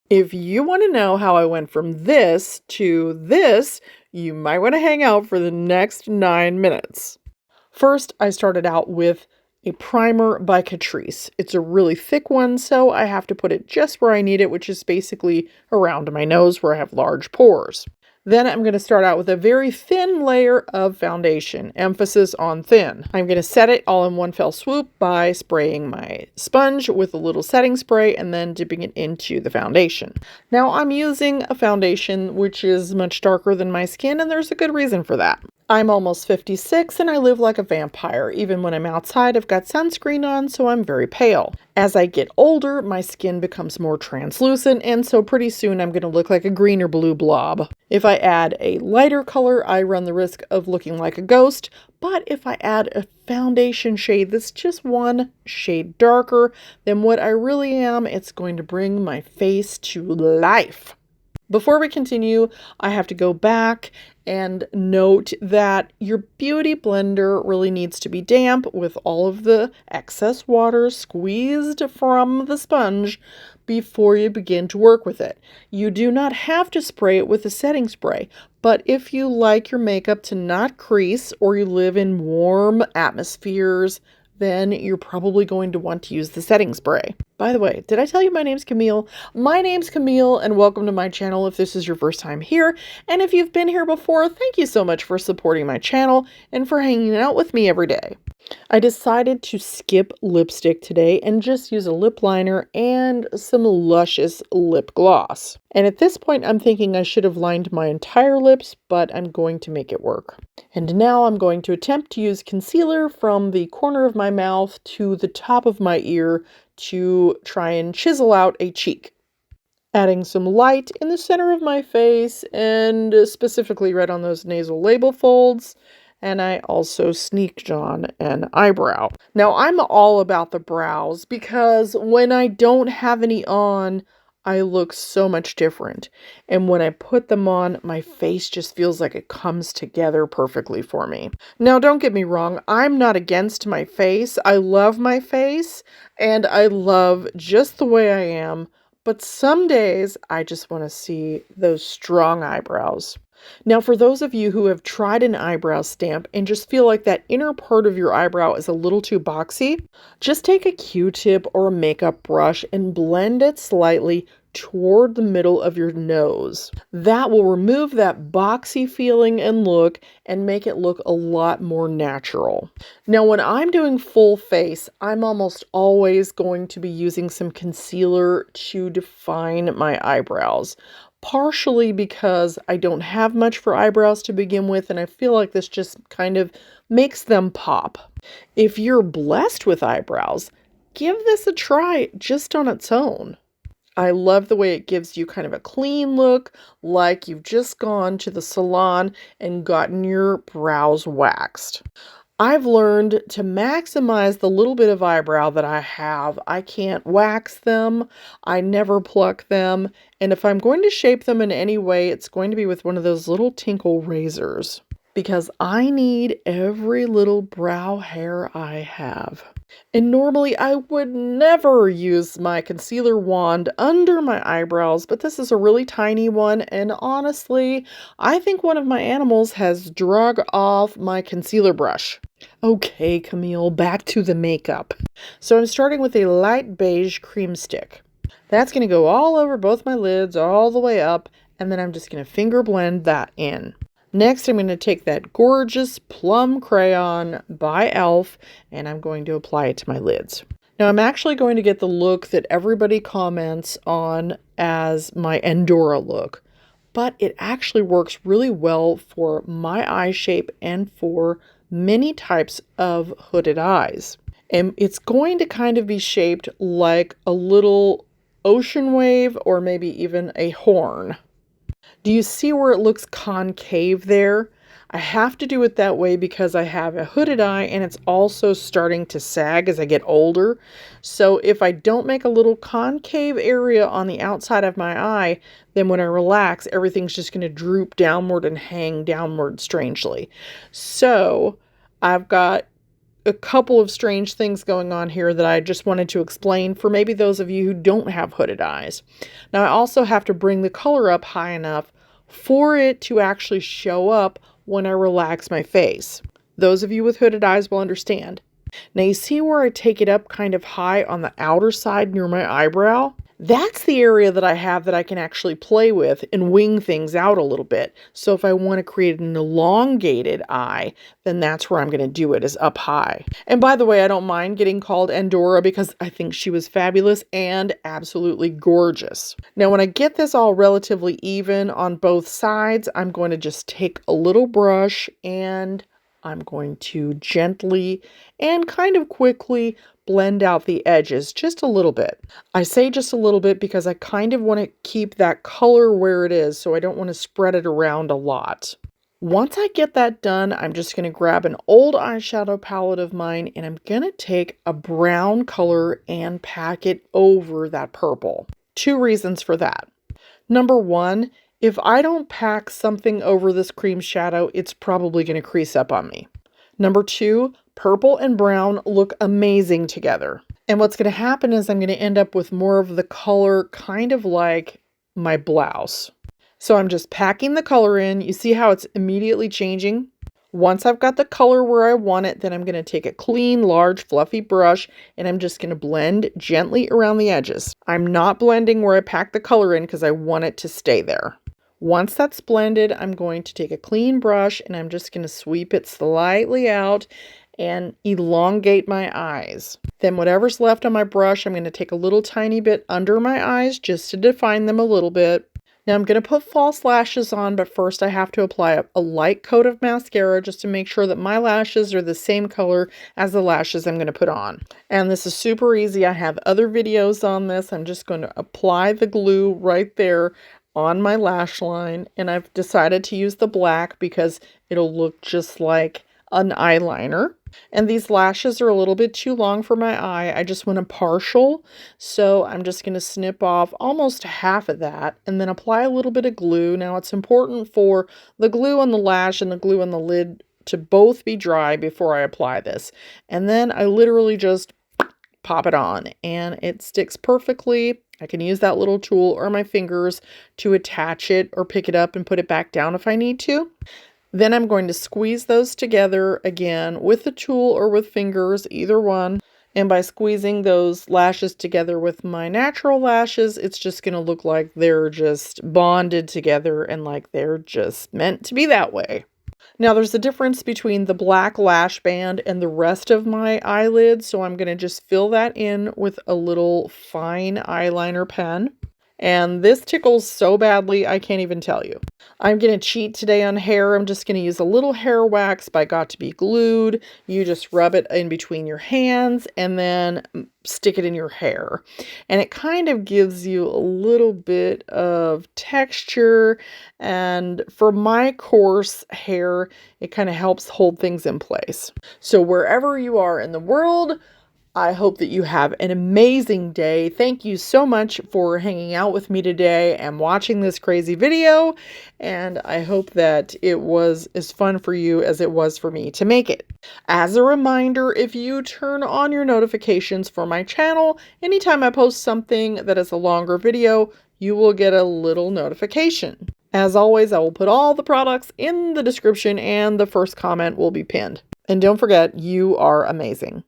If you want to know how I went from this to this, you might want to hang out for the next 9 minutes. First, I started out with a primer by Catrice. It's a really thick one, so I have to put it just where I need it, which is basically around my nose where I have large pores. Then I'm going to start out with a very thin layer of foundation, emphasis on thin. I'm going to set it all in one fell swoop by spraying my sponge with a little setting spray and then dipping it into the foundation. Now I'm using a foundation which is much darker than my skin, and there's a good reason for that. I'm almost 56 and I live like a vampire. Even when I'm outside, I've got sunscreen on, so I'm very pale. As I get older, my skin becomes more translucent, and so pretty soon I'm going to look like a green or blue blob. If I add a lighter color, I run the risk of looking like a ghost, but if I add a foundation shade that's just one shade darker than what I really am, it's going to bring my face to life. Before we continue, I have to go back and note that your beauty blender really needs to be damp with all of the excess water squeezed from the sponge before you begin to work with it. You do not have to spray it with a setting spray, but if you like your makeup to not crease or you live in warm atmospheres, then you're probably going to want to use the setting spray. By the way, did I tell you my name's Camille? My name's Camille, and welcome to my channel if this is your first time here. And if you've been here before, thank you so much for supporting my channel and for hanging out with me every day. I decided to skip lipstick today and just use a lip liner and some luscious lip gloss. And at this point, I'm thinking I should have lined my entire lips, but I'm going to make it work. And now I'm going to attempt to use concealer from the corner of my mouth to the top of my ear to try and chisel out a cheek. Adding some light in the center of my face and specifically right on those nasal label folds. And I also sneaked on an eyebrow. Now I'm all about the brows because when I don't have any on, I look so much different. And when I put them on, my face just feels like it comes together perfectly for me. Now, don't get me wrong. I'm not against my face. I love my face and I love just the way I am. But some days I just want to see those strong eyebrows. Now, for those of you who have tried an eyebrow stamp and just feel like that inner part of your eyebrow is a little too boxy, just take a Q-tip or a makeup brush and blend it slightly toward the middle of your nose. That will remove that boxy feeling and look and make it look a lot more natural. Now, when I'm doing full face, I'm almost always going to be using some concealer to define my eyebrows. Partially because I don't have much for eyebrows to begin with, and I feel like this just kind of makes them pop. If you're blessed with eyebrows, give this a try just on its own. I love the way it gives you kind of a clean look, like you've just gone to the salon and gotten your brows waxed. I've learned to maximize the little bit of eyebrow that I have. I can't wax them. I never pluck them. And if I'm going to shape them in any way, it's going to be with one of those little tinkle razors because I need every little brow hair I have. And normally I would never use my concealer wand under my eyebrows, but this is a really tiny one, and honestly, I think one of my animals has drug off my concealer brush. Okay, Camille, back to the makeup. So I'm starting with a light beige cream stick. That's going to go all over both my lids, all the way up, and then I'm just going to finger blend that in. Next, I'm going to take that gorgeous plum crayon by e.l.f. and I'm going to apply it to my lids. Now, I'm actually going to get the look that everybody comments on as my Endora look, but it actually works really well for my eye shape and for many types of hooded eyes. And it's going to kind of be shaped like a little ocean wave or maybe even a horn. Do you see where it looks concave there? I have to do it that way because I have a hooded eye and it's also starting to sag as I get older. So if I don't make a little concave area on the outside of my eye, then when I relax, everything's just going to droop downward and hang downward strangely. So I've got a couple of strange things going on here that I just wanted to explain for maybe those of you who don't have hooded eyes. Now I also have to bring the color up high enough for it to actually show up when I relax my face. Those of you with hooded eyes will understand. Now you see where I take it up kind of high on the outer side near my eyebrow? That's the area that I have that I can actually play with and wing things out a little bit. So if I want to create an elongated eye, then that's where I'm going to do it, is up high. And by the way, I don't mind getting called Andorra because I think she was fabulous and absolutely gorgeous. Now when I get this all relatively even on both sides, I'm going to just take a little brush and I'm going to gently and kind of quickly blend out the edges just a little bit. I say just a little bit because I kind of want to keep that color where it is, so I don't want to spread it around a lot. Once I get that done, I'm just going to grab an old eyeshadow palette of mine and I'm going to take a brown color and pack it over that purple. Two reasons for that. Number one, if I don't pack something over this cream shadow, it's probably going to crease up on me. Number two, purple and brown look amazing together. And what's going to happen is I'm going to end up with more of the color kind of like my blouse. So I'm just packing the color in. You see how it's immediately changing? Once I've got the color where I want it, then I'm going to take a clean, large, fluffy brush and I'm just going to blend gently around the edges. I'm not blending where I pack the color in because I want it to stay there. Once that's blended, I'm going to take a clean brush and I'm just going to sweep it slightly out and elongate my eyes. Then whatever's left on my brush, I'm going to take a little tiny bit under my eyes just to define them a little bit. Now I'm going to put false lashes on, but first I have to apply a light coat of mascara just to make sure that my lashes are the same color as the lashes I'm going to put on. And this is super easy. I have other videos on this. I'm just going to apply the glue right there on my lash line, and I've decided to use the black because it'll look just like an eyeliner. And these lashes are a little bit too long for my eye. I just want a partial, so I'm just going to snip off almost half of that and then apply a little bit of glue. Now it's important for the glue on the lash and the glue on the lid to both be dry before I apply this. And then I literally just pop it on and it sticks perfectly. I can use that little tool or my fingers to attach it or pick it up and put it back down if I need to. Then I'm going to squeeze those together again with the tool or with fingers, either one. And by squeezing those lashes together with my natural lashes, it's just going to look like they're just bonded together and like they're just meant to be that way. Now there's a difference between the black lash band and the rest of my eyelid, so I'm going to just fill that in with a little fine eyeliner pen. And this tickles so badly, I can't even tell you. I'm going to cheat today on hair. I'm just going to use a little hair wax by Got2b Glued. You just rub it in between your hands and then stick it in your hair. And it kind of gives you a little bit of texture. And for my coarse hair, it kind of helps hold things in place. So wherever you are in the world, I hope that you have an amazing day. Thank you so much for hanging out with me today and watching this crazy video. And I hope that it was as fun for you as it was for me to make it. As a reminder, if you turn on your notifications for my channel, anytime I post something that is a longer video, you will get a little notification. As always, I will put all the products in the description and the first comment will be pinned. And don't forget, you are amazing.